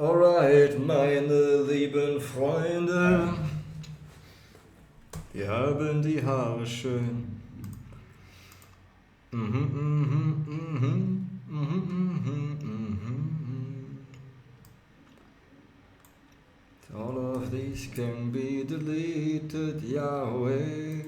Alright, meine lieben Freunde, wir haben die Haare schön. All of these can be deleted, Yahweh.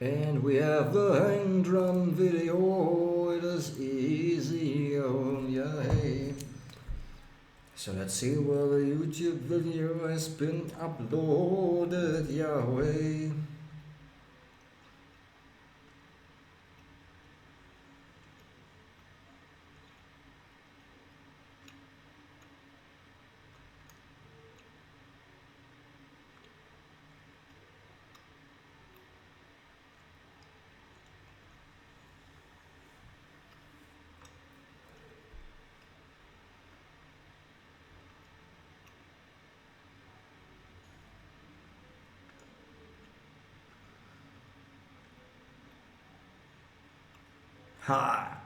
And we have the hang drum video, it is easy, oh yeah, hey. So let's see where the YouTube video has been uploaded, Yahweh. Ha!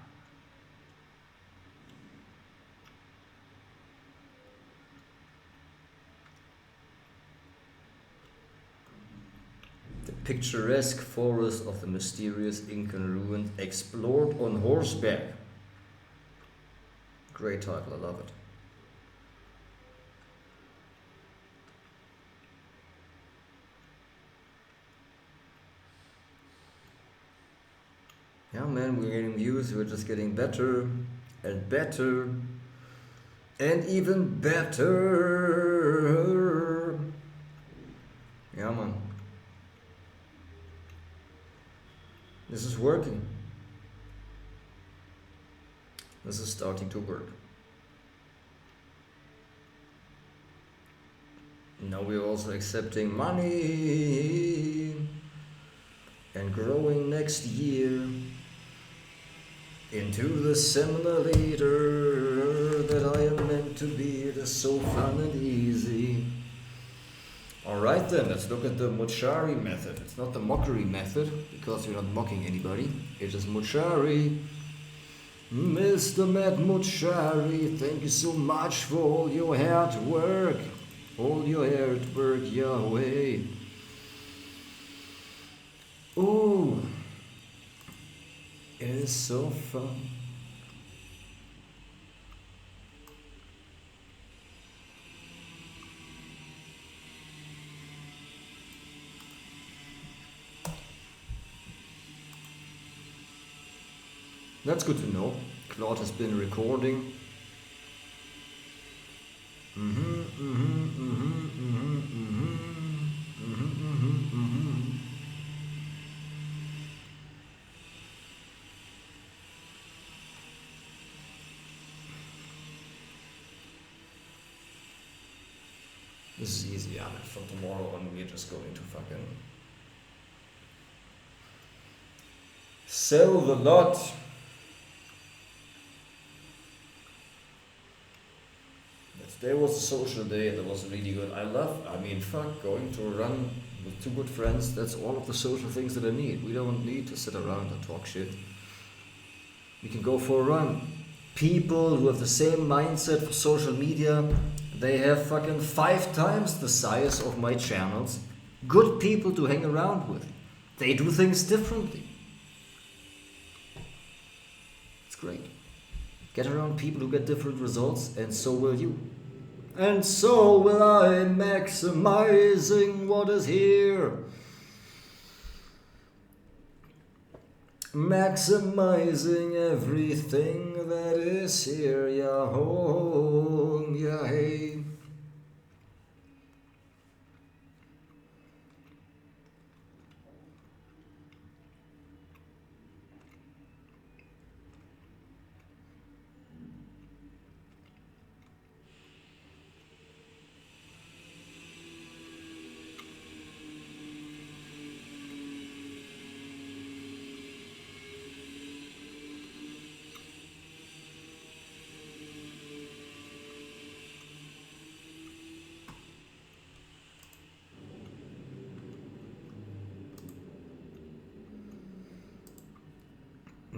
The picturesque forest of the mysterious Incan ruins explored on horseback. Great title, I love it. Yeah, man, we're getting views, we're just getting better and better and even better. Yeah, man. This is working. This is starting to work. Now we're also accepting money and growing next year into the seminar leader that I am meant to be. It is so fun and easy. Alright then, let's look at the Mochari method. It's not the mockery method, because you're not mocking anybody. It is Mochari. Mr. Matt Mochari, thank you so much for all your hard work. All your hard work, Yahweh. Ooh. It is so fun. That's good to know. Claude has been recording. This is easy, yeah. From tomorrow on, we're just going to fucking sell the lot. Today was a social day, that was really good. I mean, fuck, going to a run with two good friends, that's all of the social things that I need. We don't need to sit around and talk shit. We can go for a run. People who have the same mindset for social media, they have fucking 5 times the size of my channels. Good people to hang around with. They do things differently. It's great. Get around people who get different results, and so will you. And so will I, maximizing what is here. Maximizing everything that is here. Yahoo, yahey.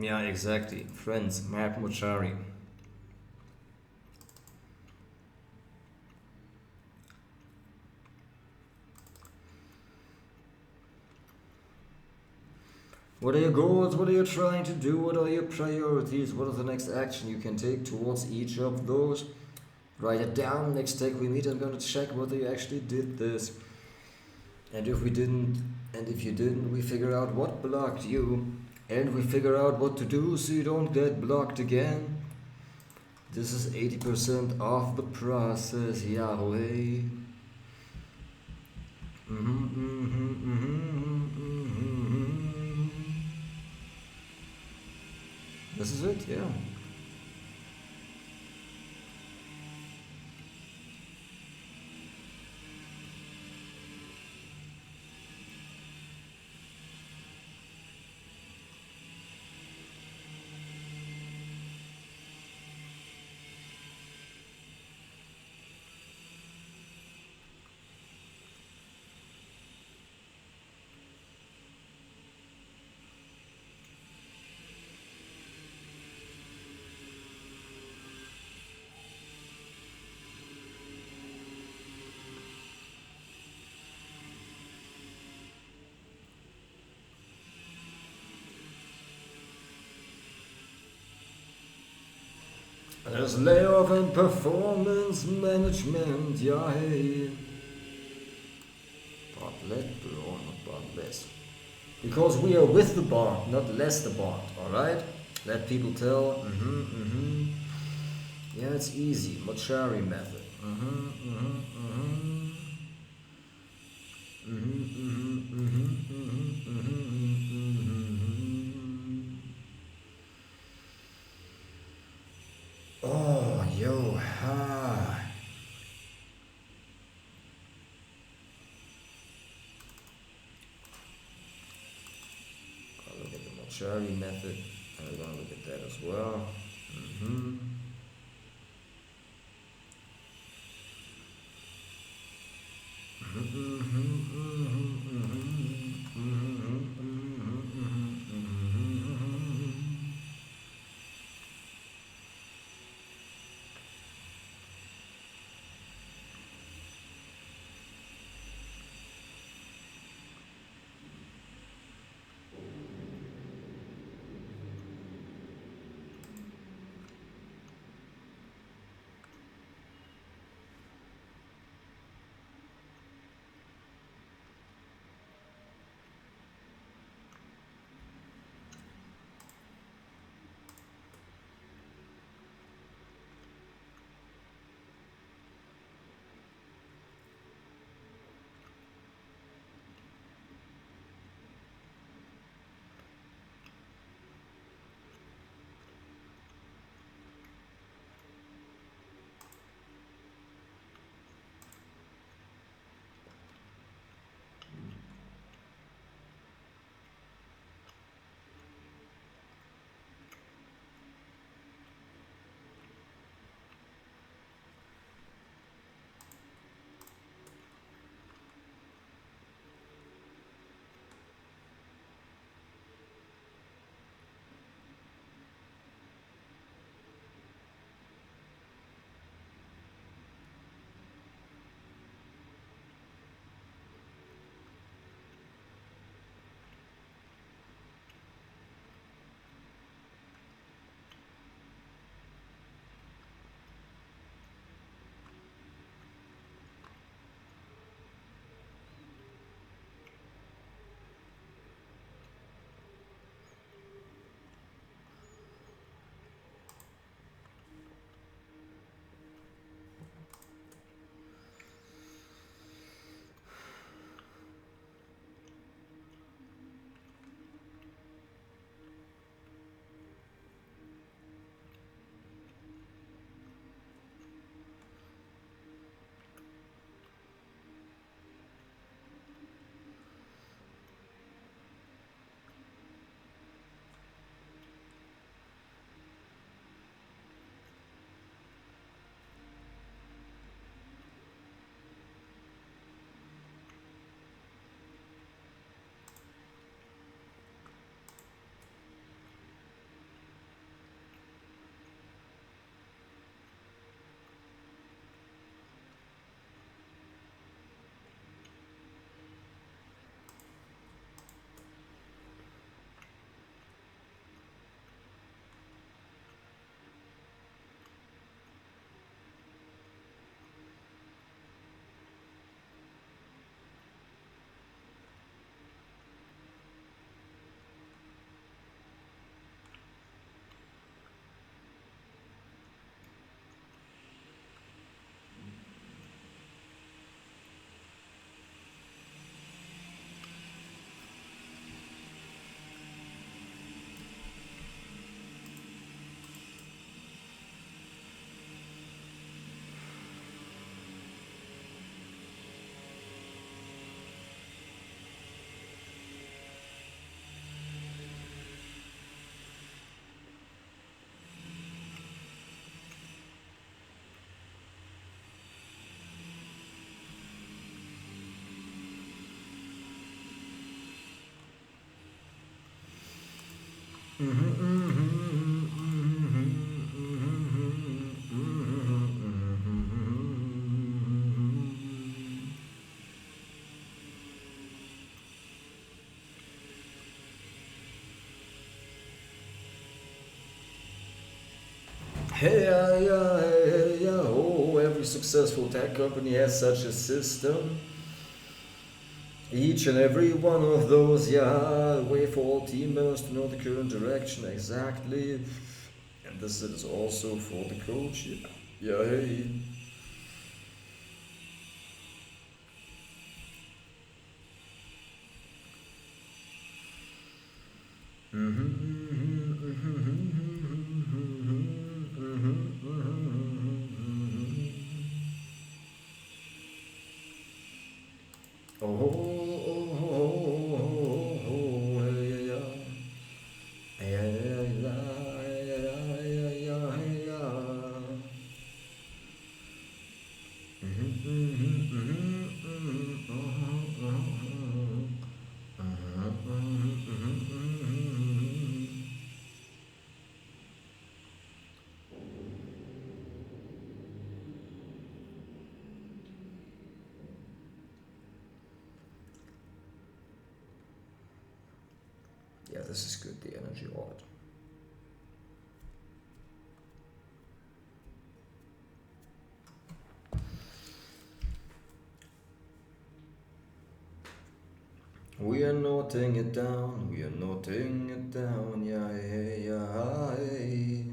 Yeah, exactly. Friends, Mark Mochari. What are your goals? What are you trying to do? What are your priorities? What is the next action you can take towards each of those? Write it down. Next time we meet, I'm going to check whether you actually did this. And if we didn't, and if you didn't, we figure out what blocked you. And we figure out what to do so you don't get blocked again. This is 80% of the process, Yahweh. This is it, yeah. There's layoff and performance management, yeah, hey. But let bro, not but less. Because we are with the bond, not less the bond, alright? Let people tell, Yeah, it's easy. Mochari method. Oh, yo, ha. I'll look at the Mochari method. I'm gonna look at that as well. Hey, yeah, yeah, hey, yeah, oh, every successful tech company has such a system. Each and every one of those, yeah, a way for all team members to know the current direction exactly. And this is also for the coach. Yeah, yeah, hey. Oh, oh, oh, oh, oh, hey, yeah, yeah, yeah, yeah, yeah, yeah, yeah. Yeah, this is good, the energy audit. We are noting it down, we are noting it down, yeah, hey, yeah, hey.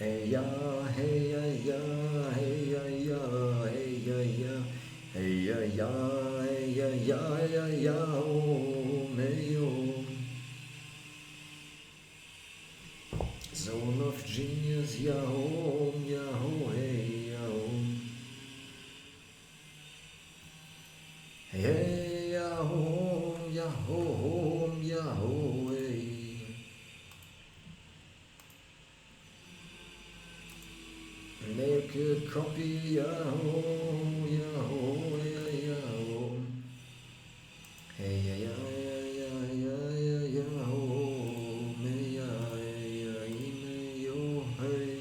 Hey ya, hey ya ya, hey ya ya, hey ya ya, hey ya ya, hey ya ya, ya ya, oh, may oh. Zone of genius, ya oh, hey ya oh. Hey ya oh, hey. Make a copy, yahoo, yahoo. Hey, yeah, yahoo, may yo, hey.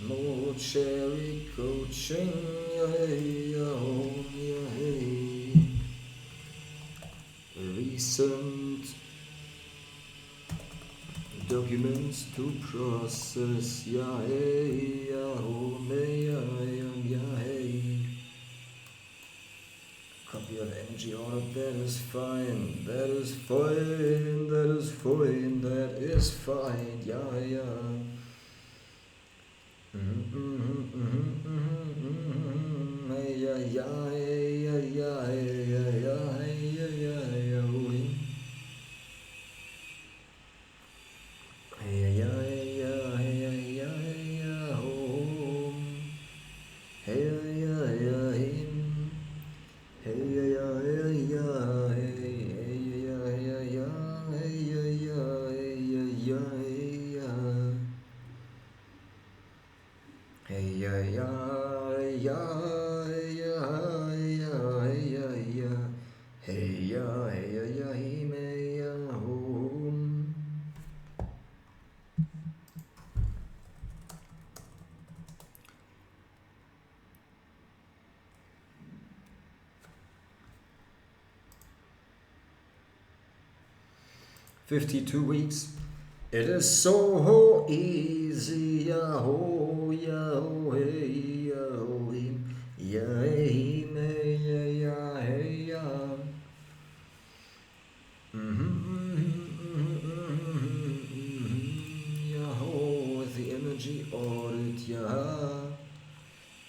More cherry coaching, hey, hey. Recent documents to process, yeah, hey, yeah, hey. Copy of energy audit, that is fine, that is fine, that is fine, that is fine, yeah. Hey, yeah, hey, yeah, home. 52 weeks. It is so easy, yahoo, yahoo, hey, yahoo, yeah, hey, yeah, hey, yeah. Yahoo, with the energy audit, yeah.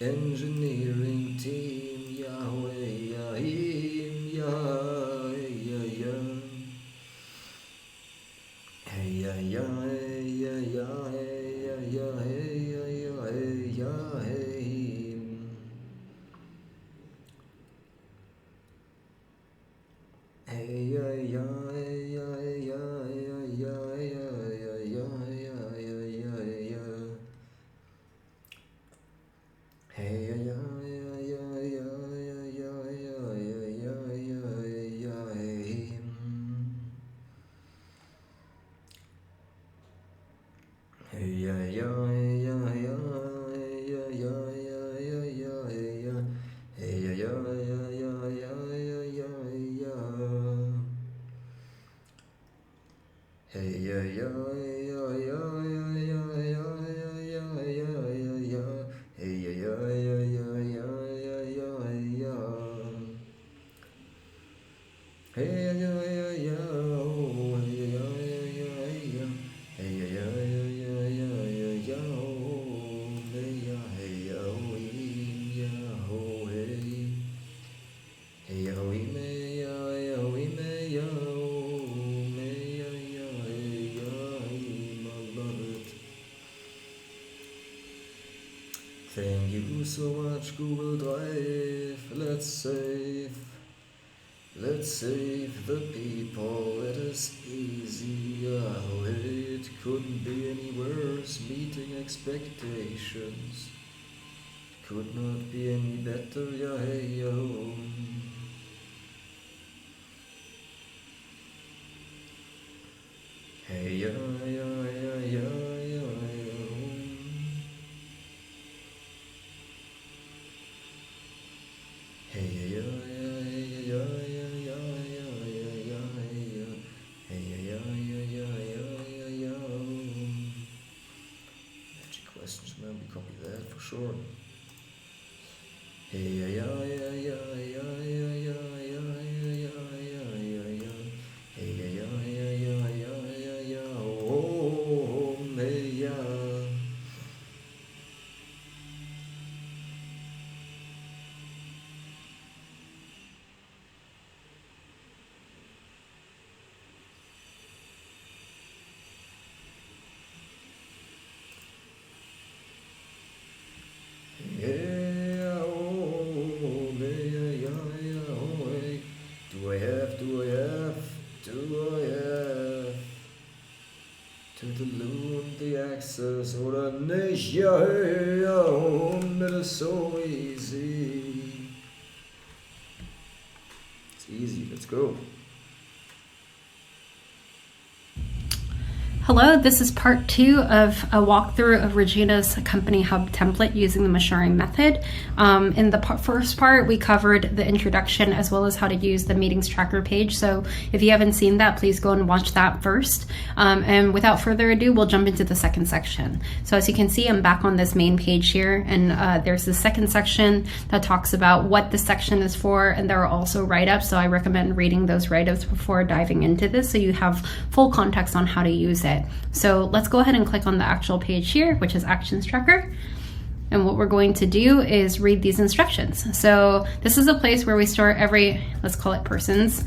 Engineering team, Yahweh, Yahim, Yah, yeah, yeah. Hey, yeah, yeah, Thank you so much, Google Drive. Let's save the people. It is easy. Oh, it couldn't be any worse. Meeting expectations could not be any better. Yeah, hey, yo. Hey, yeah, yeah, yeah, yeah, yeah. Hey, yeah, yeah, yeah, yeah, yeah, yeah, yeah, yeah. Magic questions, man, we copy that for sure. Hey, yeah, yeah, yeah, yeah, yeah, yeah, yeah, yeah, yeah, yeah. Hey, yeah, yeah, yeah, yeah, yeah, yeah. Oh, hey, yeah. Oder nicht, ja, hey, ja, it is so easy. It's easy, let's go. Hello, this is part 2 of a walkthrough of Regina's Company Hub template using the Mashari method. In the first part, we covered the introduction as well as how to use the meetings tracker page. So if you haven't seen that, please go and watch that first. And without further ado, we'll jump into the second section. So as you can see, I'm back on this main page here, and there's the second section that talks about what this section is for, and there are also write-ups. So I recommend reading those write-ups before diving into this so you have full context on how to use it. So let's go ahead and click on the actual page here, which is Actions Tracker. And what we're going to do is read these instructions. So this is a place where we store every, let's call it persons,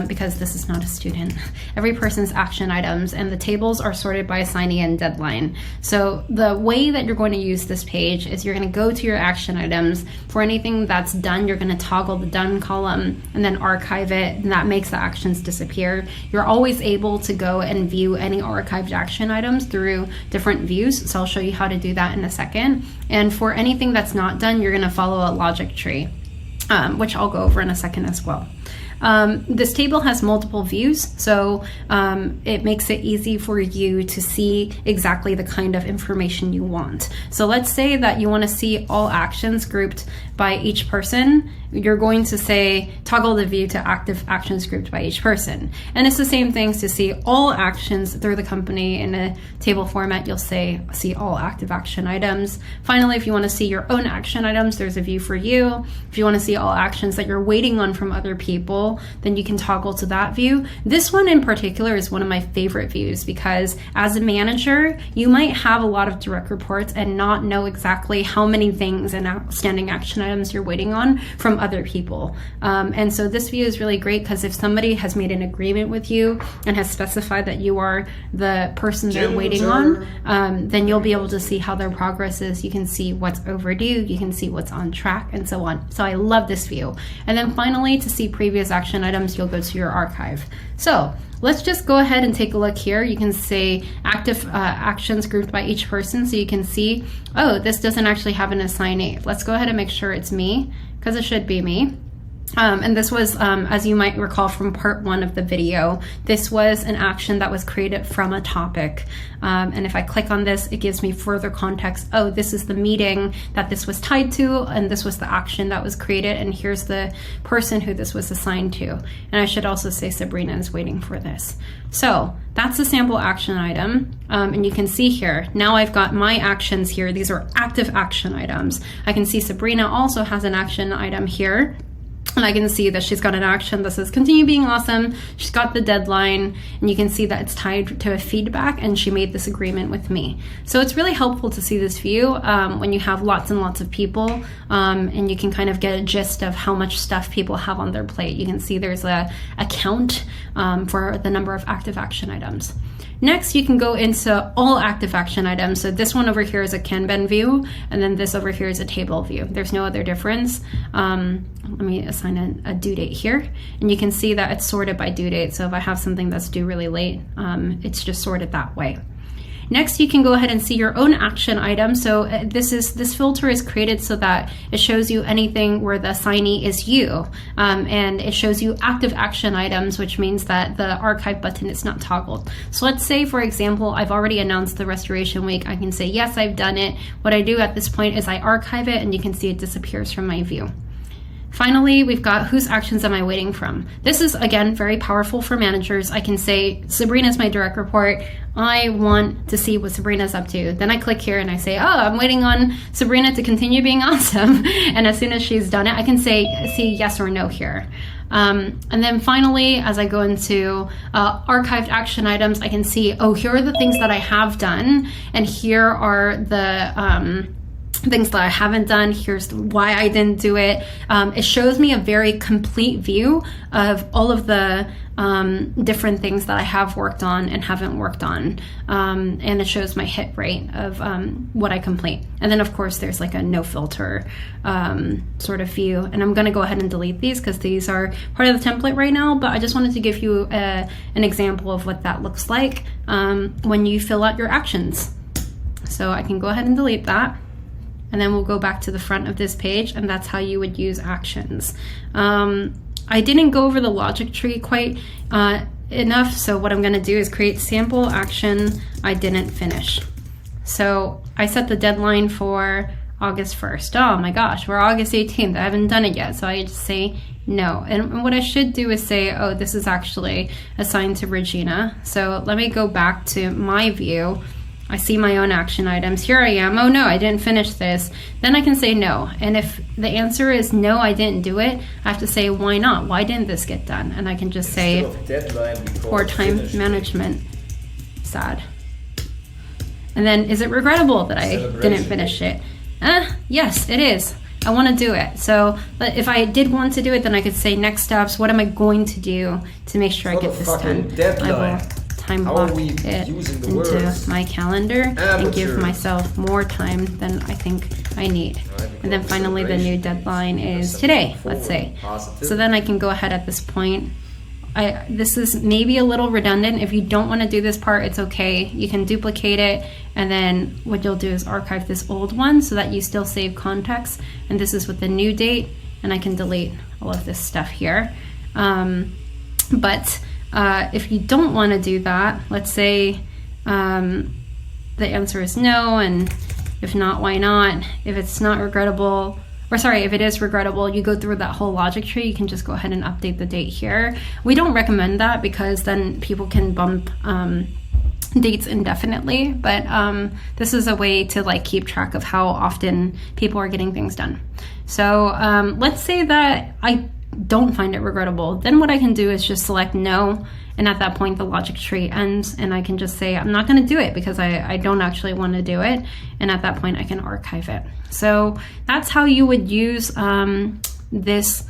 because this is not a student, every person's action items, and the tables are sorted by assignee and deadline. So the way that you're going to use this page is you're going to go to your action items. For anything that's done, you're going to toggle the done column and then archive it, and that makes the actions disappear. You're always able to go and view any archived action items through different views, so I'll show you how to do that in a second. And for anything that's not done, you're going to follow a logic tree, which I'll go over in a second as well. This table has multiple views, so it makes it easy for you to see exactly the kind of information you want. So let's say that you want to see all actions grouped by each person. You're going to say toggle the view to active actions grouped by each person. And it's the same thing to see all actions through the company in a table format. You'll say see all active action items. Finally, if you want to see your own action items, there's a view for you. If you want to see all actions that you're waiting on from other people, then you can toggle to that view. This one in particular is one of my favorite views because as a manager, you might have a lot of direct reports and not know exactly how many things and outstanding action items you're waiting on from other people. And so this view is really great because if somebody has made an agreement with you and has specified that you are the person they're waiting on, then you'll be able to see how their progress is. You can see what's overdue, you can see what's on track, and so on. So I love this view. And then finally, to see previous action items, you'll go to your archive. So let's just go ahead and take a look here. You can see active actions grouped by each person. So you can see, oh, this doesn't actually have an assignee. Let's go ahead and make sure it's me, because it should be me. And this was, as you might recall from part 1 of the video, this was an action that was created from a topic. And if I click on this, it gives me further context. Oh, this is the meeting that this was tied to, and this was the action that was created, and here's the person who this was assigned to. And I should also say Sabrina is waiting for this. So that's a sample action item. And you can see here, now I've got my actions here. These are active action items. I can see Sabrina also has an action item here. And I can see that she's got an action that says continue being awesome. She's got the deadline, and you can see that it's tied to a feedback, and she made this agreement with me. So it's really helpful to see this view when you have lots and lots of people, and you can kind of get a gist of how much stuff people have on their plate. You can see there's a count for the number of active action items. Next, you can go into all active action items. So this one over here is a Kanban view, and then this over here is a table view. There's no other difference. Let me assign a due date here, and you can see that it's sorted by due date. So if I have something that's due really late, it's just sorted that way. Next, you can go ahead and see your own action item. So this filter is created so that it shows you anything where the assignee is you, and it shows you active action items, which means that the archive button is not toggled. So let's say, for example, I've already announced the restoration week. I can say, yes, I've done it. What I do at this point is I archive it, and you can see it disappears from my view. Finally, we've got whose actions am I waiting from? This is, again, very powerful for managers. I can say, Sabrina's my direct report. I want to see what Sabrina's up to. Then I click here and I say, oh, I'm waiting on Sabrina to continue being awesome. And as soon as she's done it, I can say yes or no here. And then finally, as I go into archived action items, I can see, oh, here are the things that I have done. And here are the things that I haven't done. Here's why I didn't do it. It shows me a very complete view of all of the different things that I have worked on and haven't worked on. And it shows my hit rate of what I complete. And then of course there's like a no filter sort of view. And I'm gonna go ahead and delete these because these are part of the template right now, but I just wanted to give you an example of what that looks like when you fill out your actions. So I can go ahead and delete that. And then we'll go back to the front of this page, and that's how you would use actions. I didn't go over the logic tree quite enough, so what I'm gonna do is create sample action I didn't finish. So I set the deadline for August 1st. Oh my gosh, we're August 18th, I haven't done it yet, so I just say no. And what I should do is say, oh, this is actually assigned to Regina. So let me go back to my view. I see my own action items. Here I am. Oh no, I didn't finish this. Then I can say no. And if the answer is no, I didn't do it, I have to say why not? Why didn't this get done? And I can just say poor time management. Sad. And then is it regrettable that I didn't finish it? Yes, it is. I want to do it. So but if I did want to do it, then I could say next steps. What am I going to do to make sure I get this done? I will time block it into my calendar and give myself more time than I think I need. And then finally the new deadline is today, let's say. So then I can go ahead at this point. This is maybe a little redundant. If you don't want to do this part, it's okay. You can duplicate it, and then what you'll do is archive this old one so that you still save context. And this is with the new date, and I can delete all of this stuff here. If you don't want to do that, let's say the answer is no, and if not, why not? If it's not regrettable, or sorry, if it is regrettable, you go through that whole logic tree, you can just go ahead and update the date here. We don't recommend that because then people can bump dates indefinitely, but this is a way to like keep track of how often people are getting things done. So let's say that I don't find it regrettable. Then what I can do is just select no, and at that point the logic tree ends, and I can just say I'm not going to do it because I don't actually want to do it, and at that point I can archive it. So that's how you would use this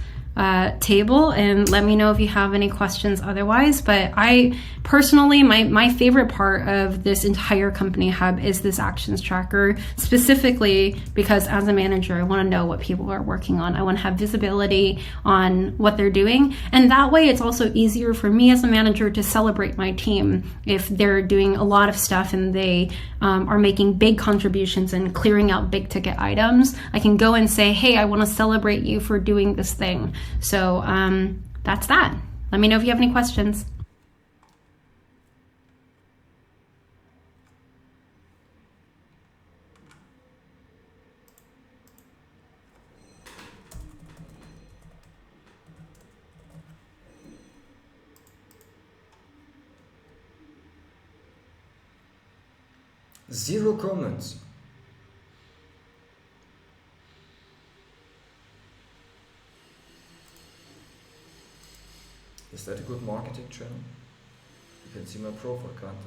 table, and let me know if you have any questions otherwise. But I personally, my favorite part of this entire company hub is this actions tracker, specifically because as a manager, I want to know what people are working on. I want to have visibility on what they're doing. And that way it's also easier for me as a manager to celebrate my team if they're doing a lot of stuff and they are making big contributions and clearing out big ticket items. I can go and say, hey, I want to celebrate you for doing this thing. So that's that. Let me know if you have any questions. Zero comments. Is that a good marketing channel? You can see my profile, can't you?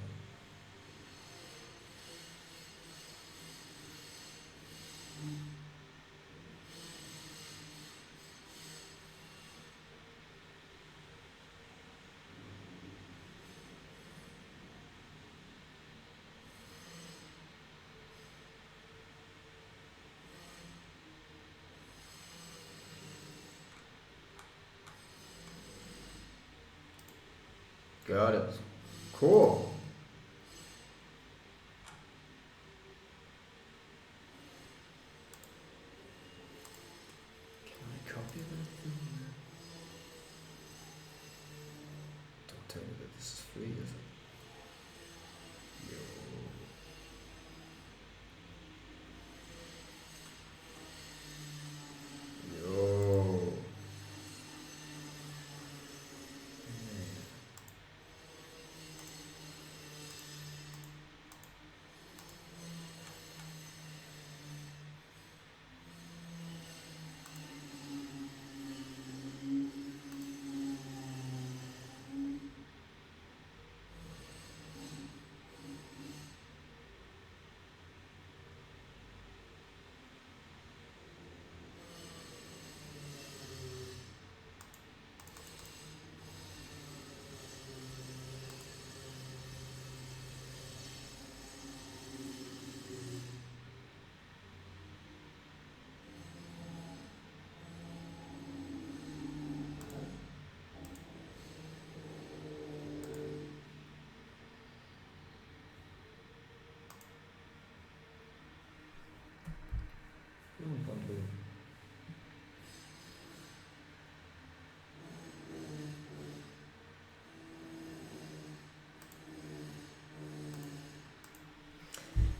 Got it. Cool. Can I copy that thing? Don't tell me that this is free, is it? Yo.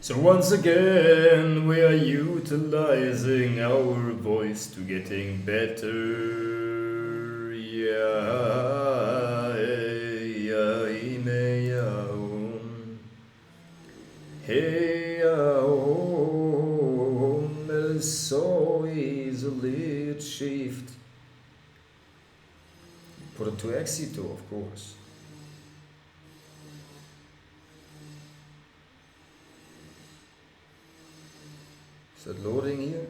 So once again, we are utilizing our voice to getting better. Yeah, yeah, yeah, hey, so easily achieved. Put it to éxito, of course. Is it loading here?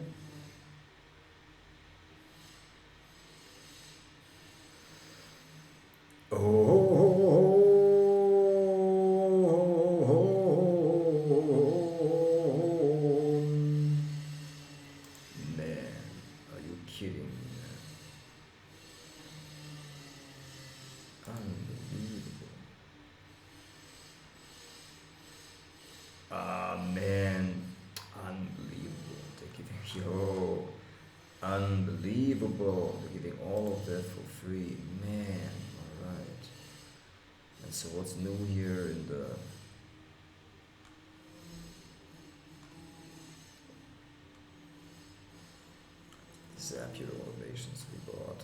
Man, are you kidding me? Unbelievable. Ah, man. Unbelievable. They're giving, unbelievable. They're giving all of that for free. Man, alright. And so what's new here in the Zapier automations we bought?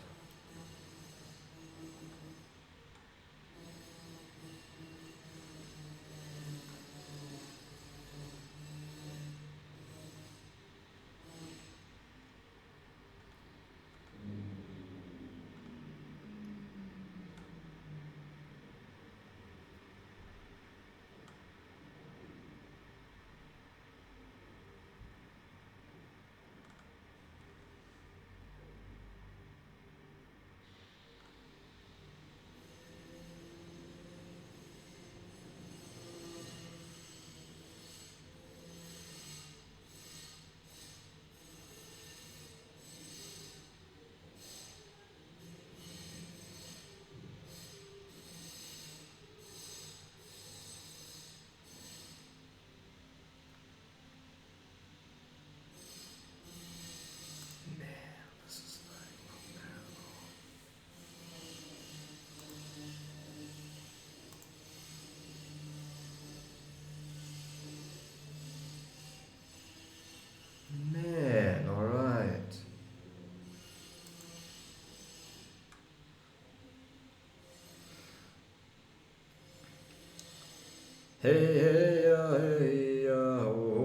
Hey, hey, ya, hey, ya, oh,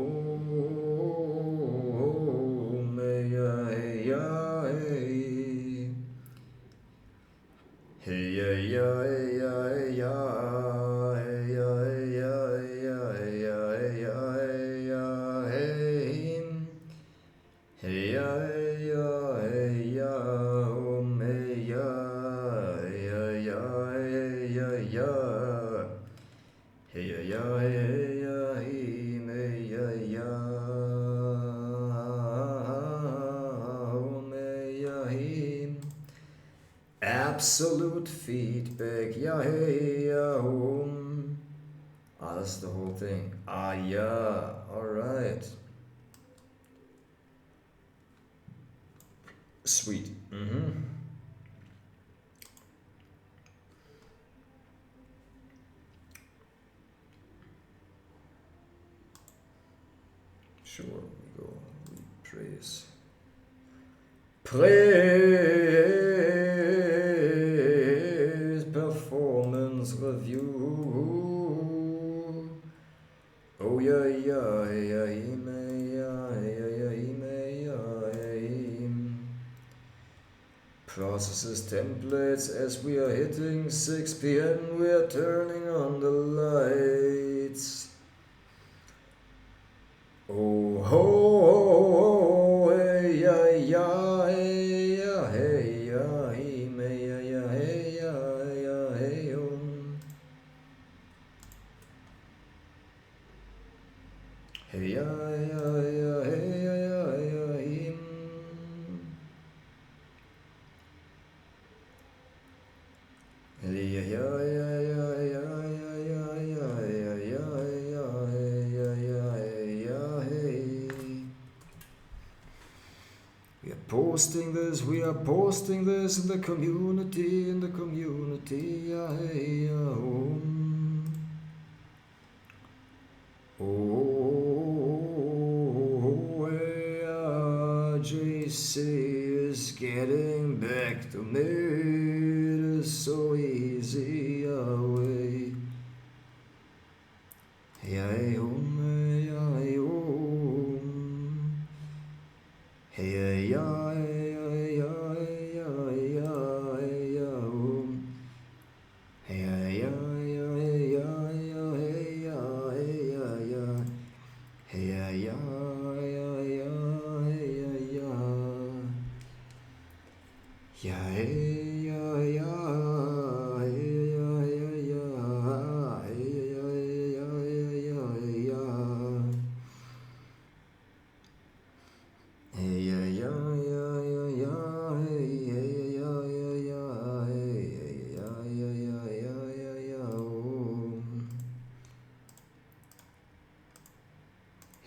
hey, ya, hey, ya, hey. Hey, ya, ya, hey, ya, hey, ya, hey, ya, hey, ya, hey, ya, hey, ya, hey, ya, hey, ya, hey. Hey, ya, hey, ya, hey, ya, hey, ya, hey, ya, hey, ya, ya. Hey ya ya hey ya him hey ya ya hey ya him. Absolute feedback ya hey ya hum. That's the whole thing. Yeah, alright. Sweet. Sure, we go. We praise. Praise performance review. Oh yeah, yeah, yeah, yeah, yeah, yeah, yeah. Processes templates as we are hitting 6 p.m. We are turning on the lights. Oh ho, oh, hey ya ya hey ya hey ya hey me ya ya hey ya ya hey hey ya ya ya hey ya ya ya him. Hey ya ya ya ya ya ya ya ya ya ya ya ya ya ya hey. We are posting this in the community, yeah, hey, oh, yeah, JC is getting back to me, it is so easy, away. Hey, hey, hey, yeah, hey, yeah, hey, yeah, hey, hey, hey, yeah, hey, yeah, hey, yeah, hey, yeah, hey, yeah, yeah, yeah, hey, yeah, yeah, hey, yeah, yeah, hey, yeah, yeah. Hey ya ya ya ya ya hey hey ya ya ya hey ya ya ya ya ya ya oh.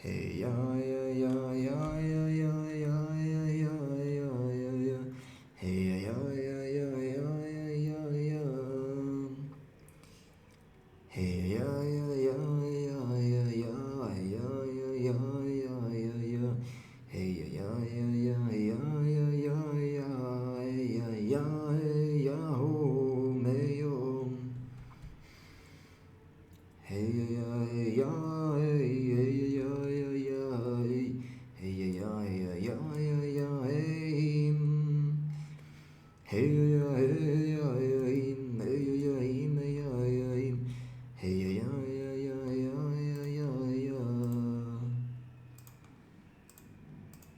Hey ya ya ya ya ya ya ya ya ya ya ya ya hey ya ya ya ya ya ya ya hey ya ya ya ya ya ya ya ya ya ya ya hey ya ya ya ya ya ya ya ya ya ya ho me yo hey ya ya hey ya ya ya hey ya ya ya ya ya ya hey hey ya hey ya ya hey ya ya ya hey ya ya ya ya ya ya ya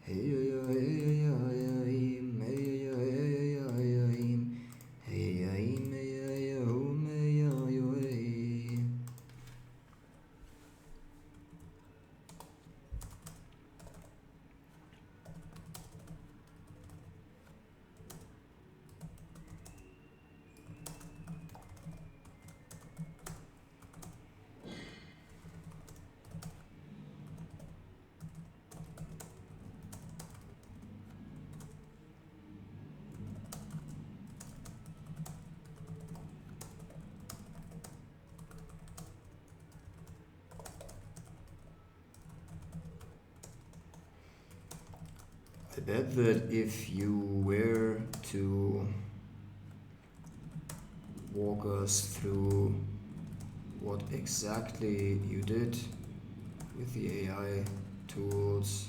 hey ya ya hey ya ya hey ya ya ya hey ya ya ya ho me ya yo hey. I bet that if you were to walk us through what exactly you did with the AI tools,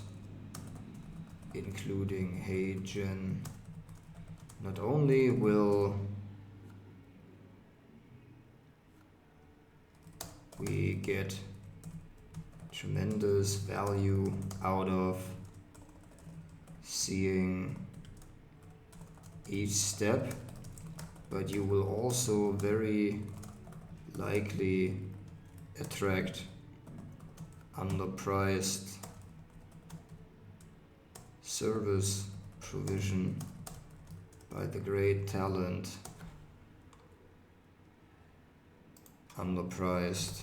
including HeyGen. Not only will we get tremendous value out of seeing each step, but you will also very likely attract underpriced service provision by the great talent, underpriced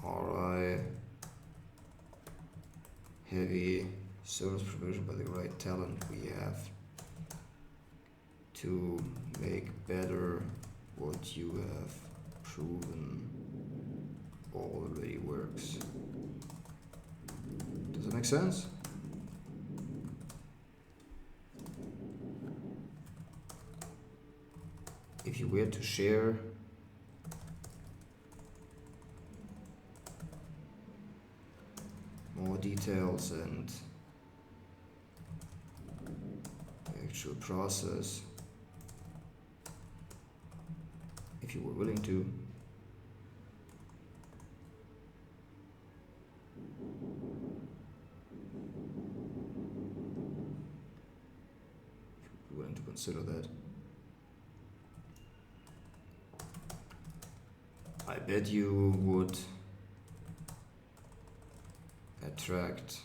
RI heavy service provision by the great talent we have to make better what you have proven already works. Does that make sense? If you were to share more details and the actual process, if you were willing to, consider that. I bet you would attract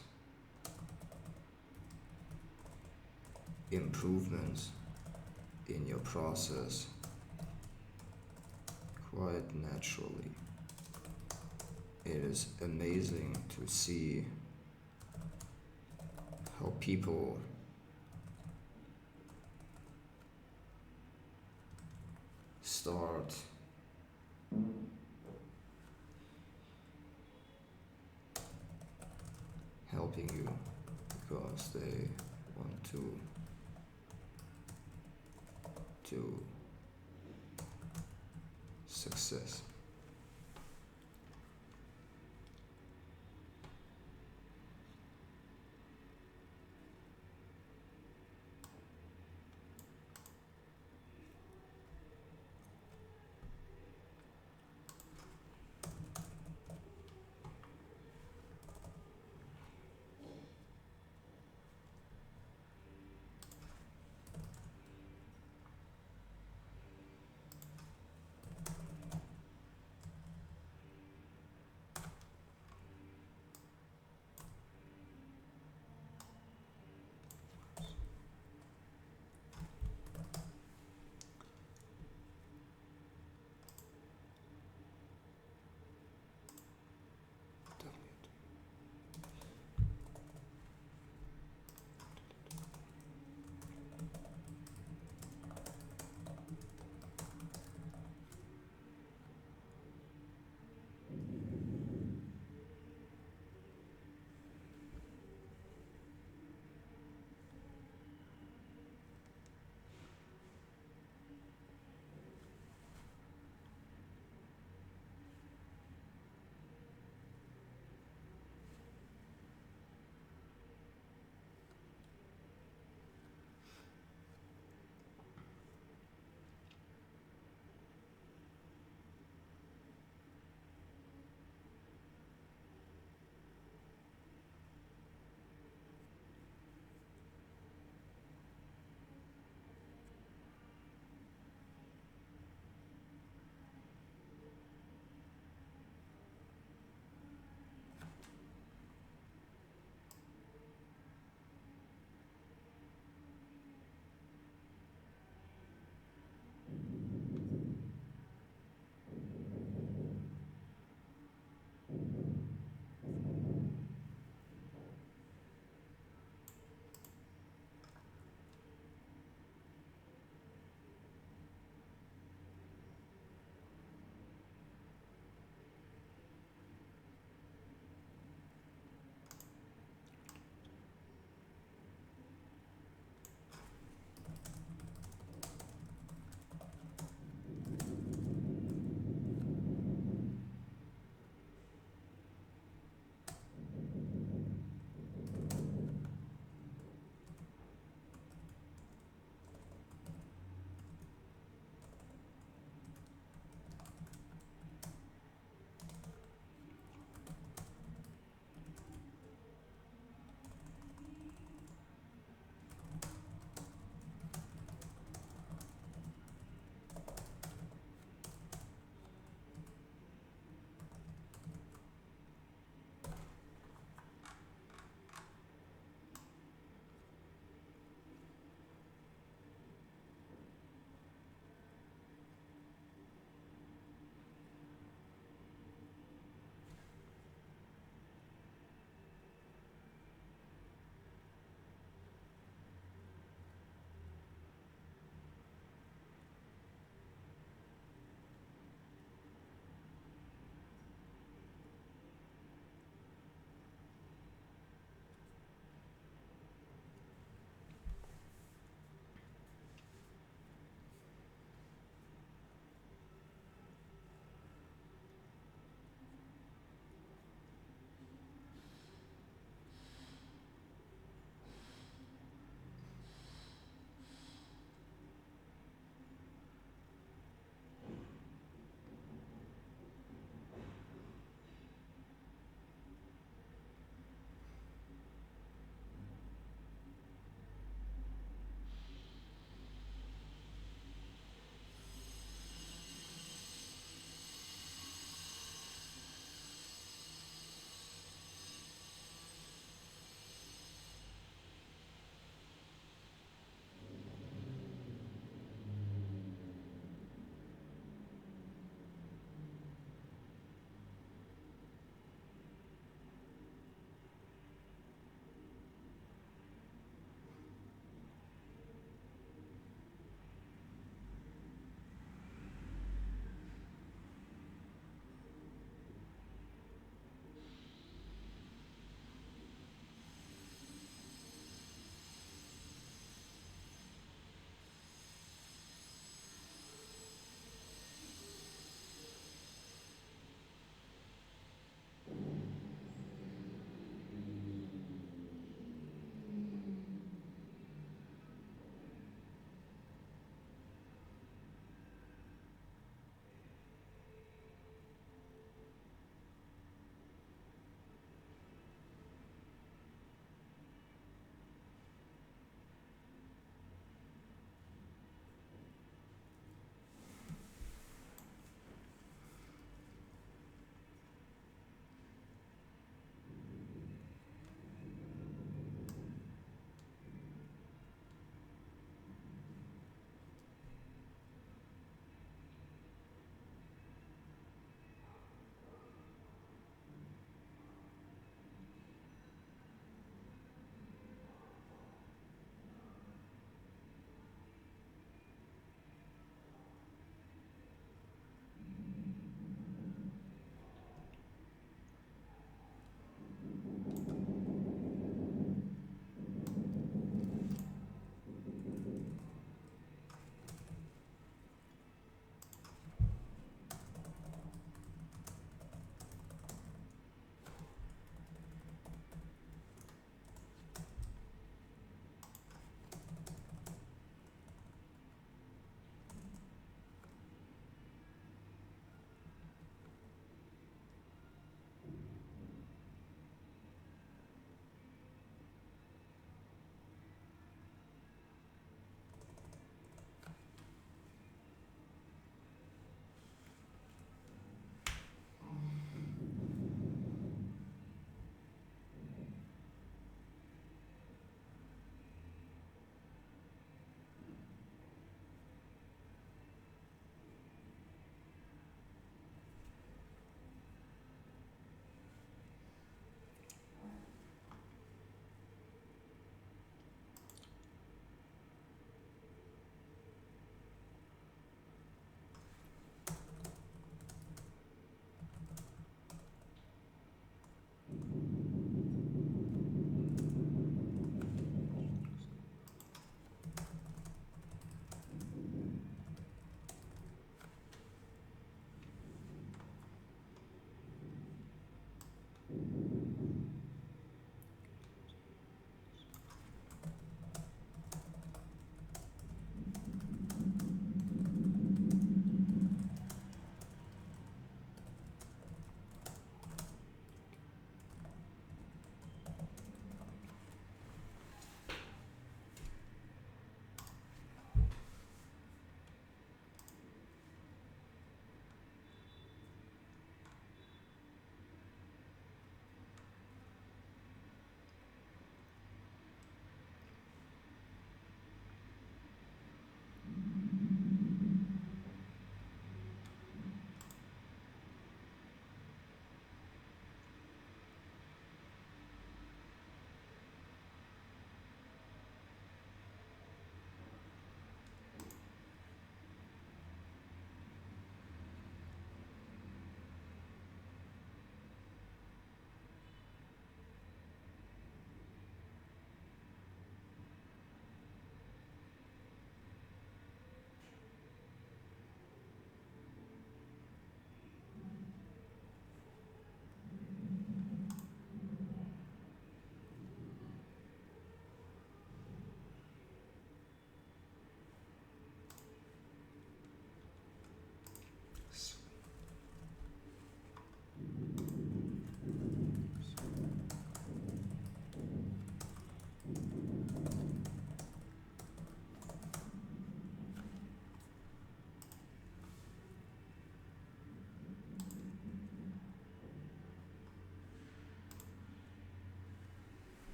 improvements in your process quite naturally. It is amazing to see how people start helping you because they want to success.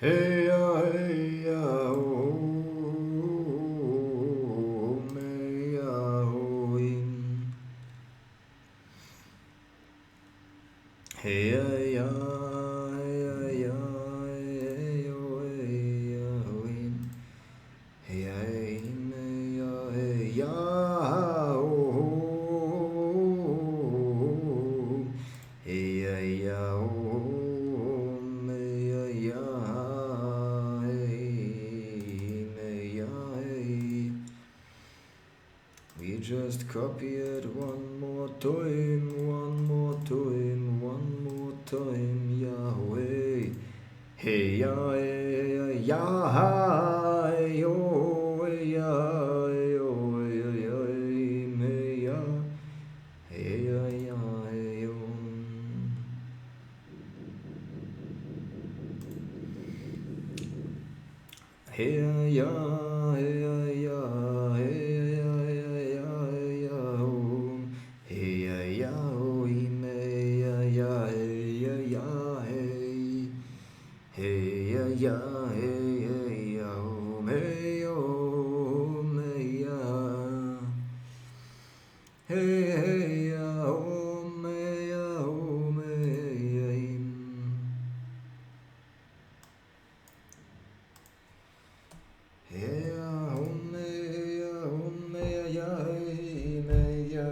Hey ya, oh, hey ya, oh, hey ya, hey ya, hey ya, oh, hey ya, oh, hey ya, hey ya, oh, hey ya, oh, hey ya, hey ya, hey. We just copy it one more time, one more time, one more time, Yahweh. Hey, ya, ya, yo, ya, yo, ya, hey, ya, hey, ya, yo. Hey, ya, hey, ya, hey, ya, oh. Hey, ya, oh, hey, ya, hey, ya, hey. Hey, ya, hey, ya, oh, hey, oh, hey, ya. Hey, ya, oh, hey, ya, oh, hey, hey, ya, oh, hey, ya, oh, hey, ya, hey, ya.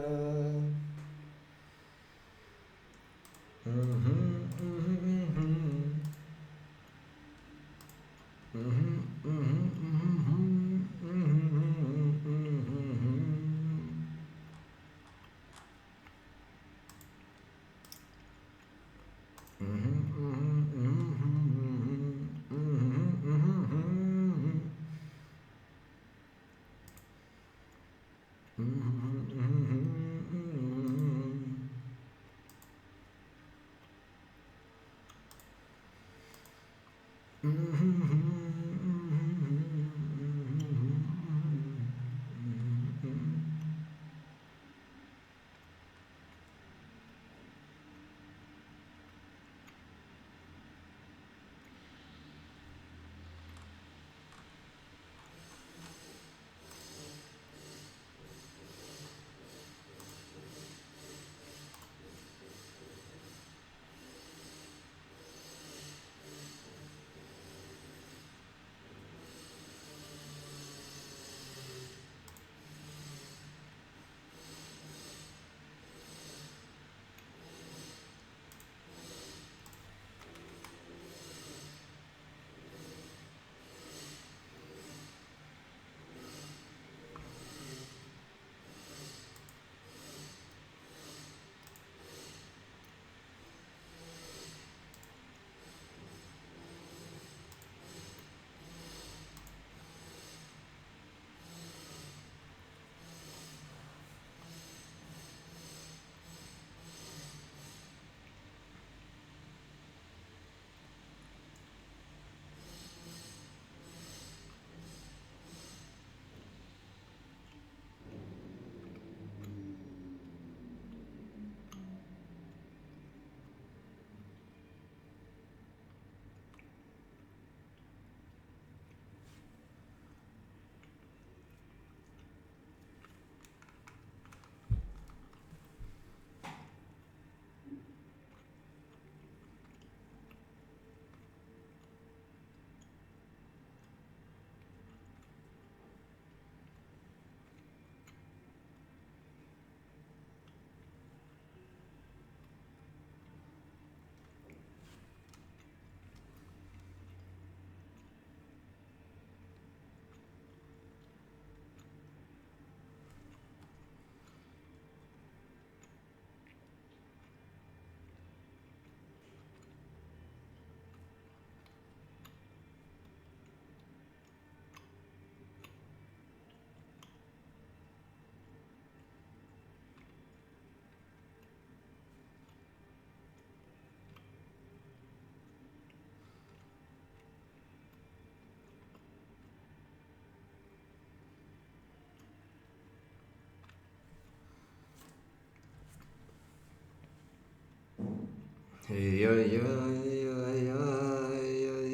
Hey, ya, ya, ya, ya,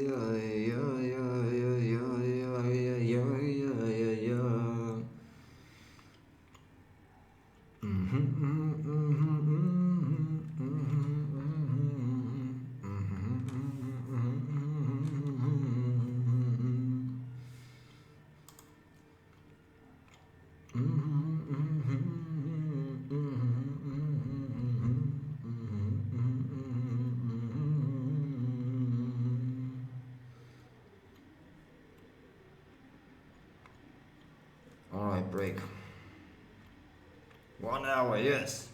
ya, ya, Alright, break. 1 hour, yes.